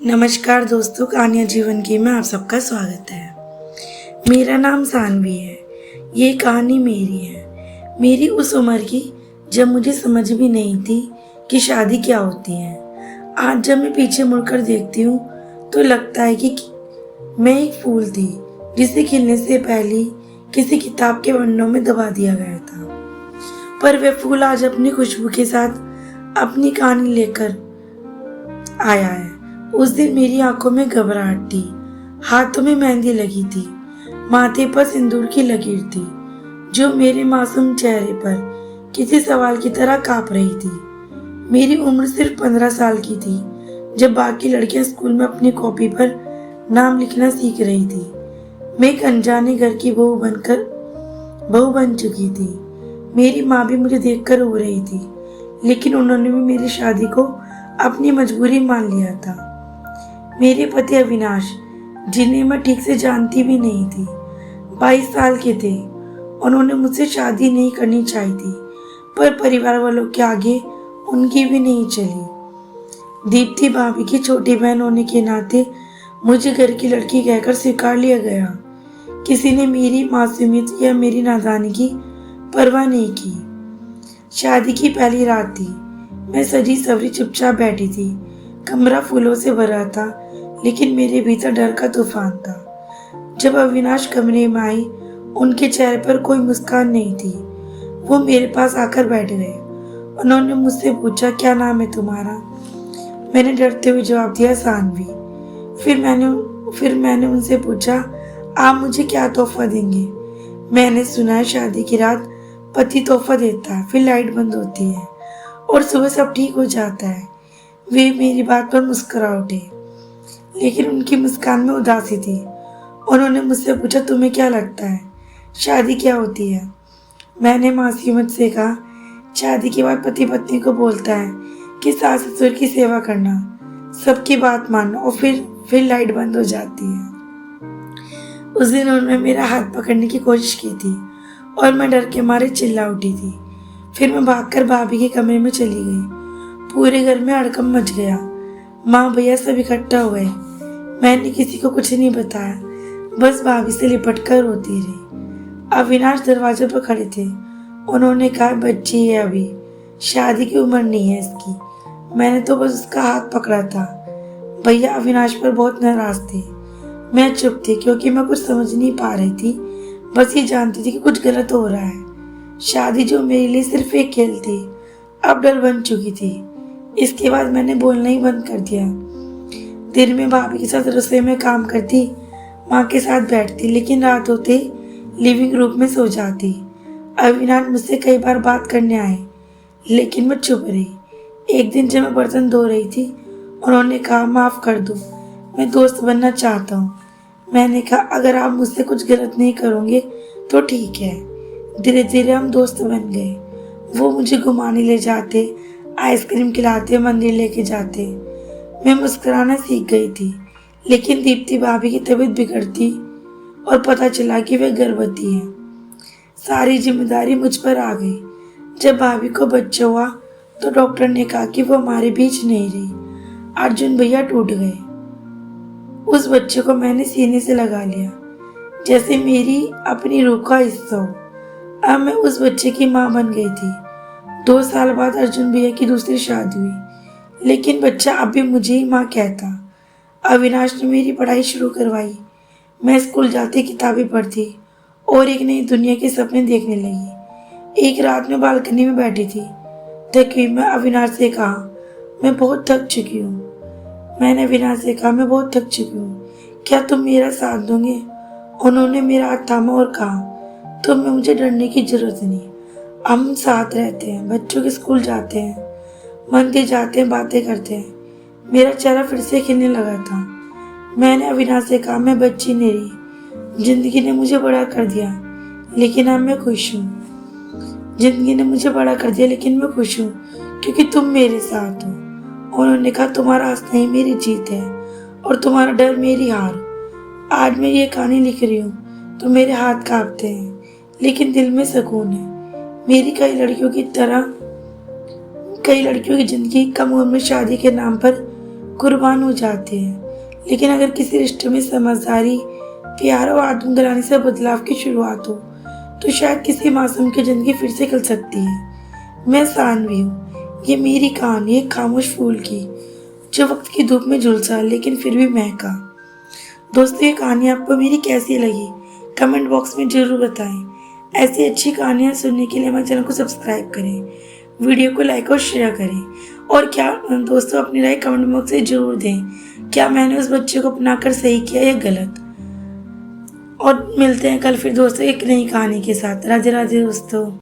नमस्कार दोस्तों, कहानियाँ जीवन की में आप सबका स्वागत है। मेरा नाम सानवी है। ये कहानी मेरी है, मेरी उस उम्र की जब मुझे समझ भी नहीं थी कि शादी क्या होती है। आज जब मैं पीछे मुड़कर देखती हूँ तो लगता है कि मैं एक फूल थी जिसे खिलने से पहले किसी किताब के पन्नों में दबा दिया गया था। पर वह फूल आज अपनी खुशबू के साथ अपनी कहानी लेकर आया है। उस दिन मेरी आंखों में घबराहट थी, हाथों में मेहंदी लगी थी, माथे पर सिंदूर की लकीर थी जो मेरे मासूम चेहरे पर किसी सवाल की तरह कांप रही थी। मेरी उम्र सिर्फ 15 साल की थी जब बाकी लड़कियां स्कूल में अपनी कॉपी पर नाम लिखना सीख रही थी। मैं एक अनजाने घर की बहू बन चुकी थी। मेरी माँ भी मुझे देखकर रो रही थी, लेकिन उन्होंने भी मेरी शादी को अपनी मजबूरी मान लिया था। मेरे पति अविनाश, जिन्हें मैं ठीक से जानती भी नहीं थी, 22 साल के थे। उन्होंने मुझसे शादी नहीं करनी चाहिए थी, पर परिवार वालों के आगे उनकी भी नहीं चली। दीप्ति भाभी की छोटी बहन होने के नाते मुझे घर की लड़की कहकर स्वीकार लिया गया। किसी ने मेरी मासूमियत या मेरी नादानी की परवाह नहीं की। शादी की पहली रात थी। मैं सजी सवरी चुपचाप बैठी थी। कमरा फूलों से भरा था, लेकिन मेरे भीतर डर का तूफान था। जब अविनाश कमरे में आई, उनके चेहरे पर कोई मुस्कान नहीं थी। वो मेरे पास आकर बैठ गए। उन्होंने मुझसे पूछा, क्या नाम है तुम्हारा? मैंने डरते हुए जवाब दिया, सानवी। फिर मैंने उनसे पूछा, आप मुझे क्या तोहफा देंगे? मैंने सुना है शादी की रात पति तोहफा देता है, फिर लाइट बंद होती है और सुबह सब ठीक हो जाता है। वे मेरी बात पर मुस्कुरा उठे, लेकिन उनकी मुस्कान में उदासी थी। उन्होंने मुझसे पूछा, तुम्हें क्या लगता है शादी क्या होती है? मैंने मासूमियत से कहा, शादी के बाद पति पत्नी को बोलता है कि सास ससुर की सेवा करना, सबकी बात मानना और फिर लाइट बंद हो जाती है। उस दिन उन्होंने मेरा हाथ पकड़ने की कोशिश की थी और मैं डर के मारे चिल्ला उठी थी। फिर मैं भागकर भाभी के कमरे में चली गई। पूरे घर में हड़कंप मच गया। माँ भैया सब इकट्ठा हुए। मैंने किसी को कुछ नहीं बताया, बस भाभी से लिपट कर रोती रही। अविनाश दरवाजे पर खड़े थे। उन्होंने कहा, बच्ची है अभी, शादी की उम्र नहीं है इसकी। मैंने तो बस उसका हाथ पकड़ा था। भैया अविनाश पर बहुत नाराज थे। मैं चुप थी क्योंकि मैं कुछ समझ नहीं पा रही थी। बस ये जानती थी कि कुछ गलत हो रहा है। शादी जो मेरे लिए सिर्फ एक खेल थी, अब डर बन चुकी थी। इसके बाद मैंने बोलना ही बंद कर दिया। दिन में भाभी के साथ रसोई में काम करती, माँ के साथ बैठती, लेकिन रात होते लिविंग रूम में सो जाती। अविनाश मुझसे कई बार बात करने आए, लेकिन मैं चुप रही। एक दिन जब मैं बर्तन धो रही थी, उन्होंने कहा, माफ़ कर दो, मैं दोस्त बनना चाहता हूँ। मैंने कहा, अगर आप मुझसे कुछ गलत नहीं करोगे तो ठीक है। धीरे धीरे हम दोस्त बन गए। वो मुझे घुमाने ले जाते, आइसक्रीम खिलाते, मंदिर लेके जाते। मैं मुस्कुराना सीख गई थी, लेकिन दीप्ति भाभी की तबीयत बिगड़ती और पता चला कि वे गर्भवती है। सारी जिम्मेदारी मुझ पर आ गई। जब भाभी को बच्चा हुआ तो डॉक्टर ने कहा कि वो हमारे बीच नहीं रही। अर्जुन भैया टूट गए। उस बच्चे को मैंने सीने से लगा लिया, जैसे मेरी अपनी रूह का हिस्सा हो। अब मैं उस बच्चे की माँ बन गई थी। 2 साल बाद अर्जुन भैया की दूसरी शादी हुई, लेकिन बच्चा अब भी मुझे ही माँ कहता। अविनाश ने मेरी पढ़ाई शुरू करवाई। मैं स्कूल जाती, किताबें पढ़ती और एक नई दुनिया के सपने देखने लगी। एक रात में बालकनी में बैठी थी, थकी। मैं अविनाश से कहा, मैं बहुत थक चुकी हूँ। मैं बहुत थक चुकी हूँ, क्या तुम मेरा साथ दोगे? उन्होंने मेरा हाथ थामा और कहा, तुम्हें मुझे डरने की जरूरत नहीं, हम साथ रहते हैं, बच्चों के स्कूल जाते हैं, मंदिर जाते हैं, बातें करते हैं। मेरा चेहरा फिर से खिलने लगा था। मैंने अविनाश से कहा, मैं बच्ची नहीं रही। जिंदगी ने मुझे बड़ा कर दिया, लेकिन अब मैं खुश हूँ। क्योंकि तुम मेरे साथ हो। उन्होंने कहा, तुम्हारा हंसना ही मेरी जीत है और तुम्हारा डर मेरी हार। आज मैं ये कहानी लिख रही हूँ तो मेरे हाथ कांपते हैं, लेकिन दिल में सुकून है। मेरी कई लड़कियों की जिंदगी कम उम्र में शादी के नाम पर कुर्बान हो जाते हैं। लेकिन अगर किसी रिश्ते में समझदारी, प्यार और आत्मग्लानि से बदलाव की शुरुआत हो तो शायद किसी मासूम की जिंदगी फिर से खिल सकती है। मैं सानवी हूँ। ये मेरी कहानी एक खामोश फूल की, जो वक्त की धूप में झुलसा लेकिन फिर भी महका। दोस्तों, ये कहानी आपको मेरी कैसी लगी कमेंट बॉक्स में जरूर बताएं। ऐसी अच्छी कहानियाँ सुनने के लिए हमारे चैनल को सब्सक्राइब करें, वीडियो को लाइक और शेयर करें। और क्या दोस्तों, अपनी राय कमेंट बॉक्स में जरूर दें। क्या मैंने उस बच्चे को अपनाकर सही किया या गलत। और मिलते हैं कल फिर दोस्तों एक नई कहानी के साथ। राधे राधे दोस्तों।